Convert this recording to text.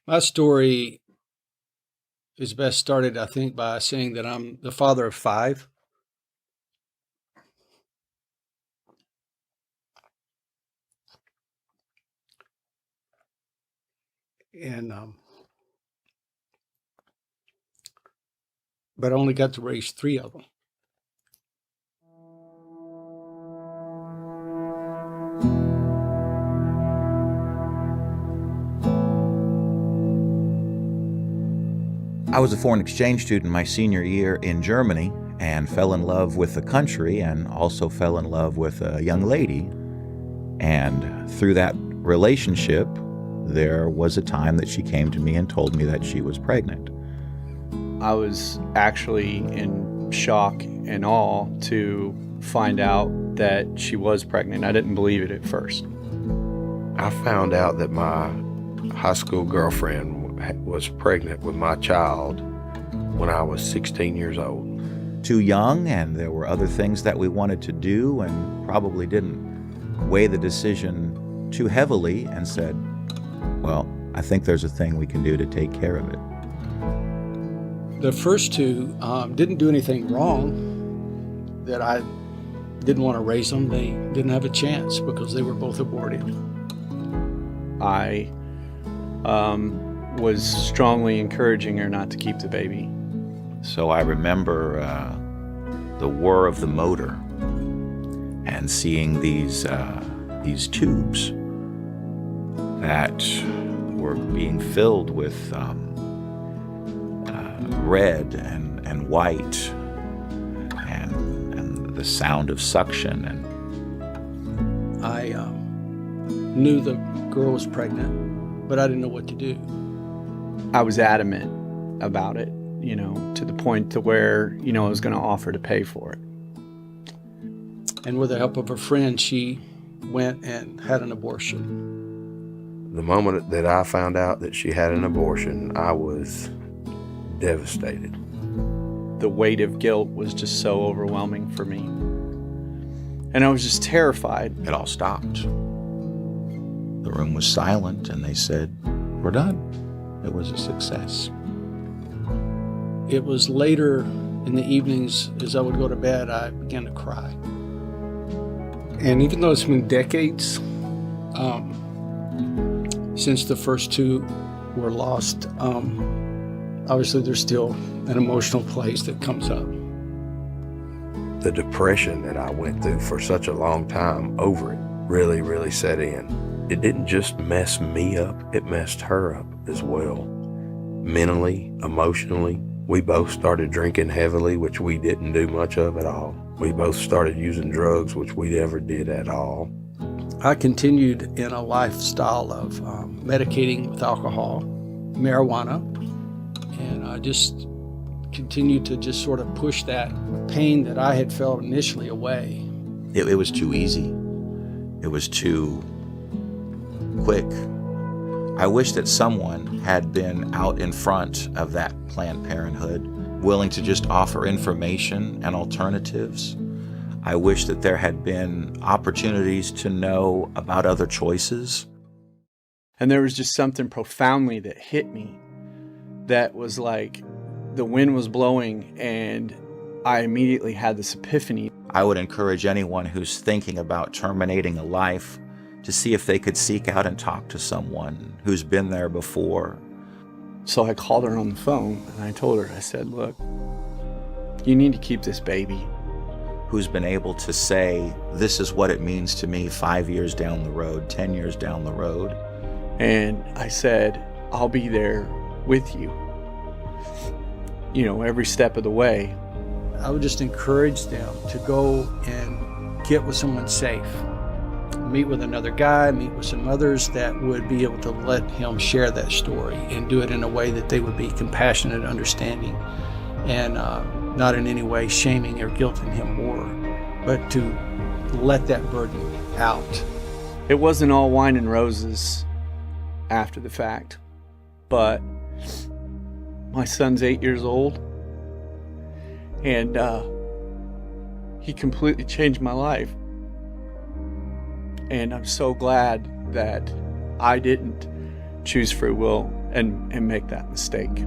My story is best started, I think, by saying that I'm the father of 5. And but I only got to raise 3 of them. I was a foreign exchange student my senior year in Germany and fell in love with the country and also fell in love with a young lady. And through that relationship, there was a time that she came to me and told me that she was pregnant. I was actually in shock and awe to find out that she was pregnant. I didn't believe it at first. I found out that my high school girlfriend was pregnant with my child when I was 16 years old. Too young, and there were other things that we wanted to do, and probably didn't weigh the decision too heavily and said, well, I think there's a thing we can do to take care of it. The first 2 didn't do anything wrong that I didn't want to raise them. They didn't have a chance because they were both aborted. I was strongly encouraging her not to keep the baby. So I remember the whir of the motor and seeing these tubes that were being filled with red and white and the sound of suction. And I knew the girl was pregnant, but I didn't know what to do. I was adamant about it, to the point to where, I was going to offer to pay for it. And with the help of a friend, she went and had an abortion. The moment that I found out that she had an abortion, I was devastated. The weight of guilt was just so overwhelming for me. And I was just terrified. it all stopped. The room was silent, and they said, we're done. It was a success. It was later in the evenings, as I would go to bed, I began to cry. And even though it's been decades since the first 2 were lost, obviously there's still an emotional place that comes up. The depression that I went through for such a long time over it really, really set in. It didn't just mess me up, it messed her up as well. Mentally, emotionally, we both started drinking heavily, which we didn't do much of at all. We both started using drugs, which we never did at all. I continued in a lifestyle of medicating with alcohol, marijuana, and I just continued to just sort of push that pain that I had felt initially away. It was too easy. It was too quick. I wish that someone had been out in front of that Planned Parenthood, willing to just offer information and alternatives. I wish that there had been opportunities to know about other choices. And there was just something profoundly that hit me that was like the wind was blowing, and I immediately had this epiphany. I would encourage anyone who's thinking about terminating a life to see if they could seek out and talk to someone who's been there before. So I called her on the phone and I told her, I said, look, you need to keep this baby. Who's been able to say, this is what it means to me 5 years down the road, 10 years down the road. And I said, I'll be there with you, every step of the way. I would just encourage them to go and get with someone safe. Meet with another guy, meet with some others that would be able to let him share that story and do it in a way that they would be compassionate, understanding, and not in any way shaming or guilting him more, but to let that burden out. It wasn't all wine and roses after the fact, but my son's 8 years old, and he completely changed my life. And I'm so glad that I didn't choose free will and make that mistake.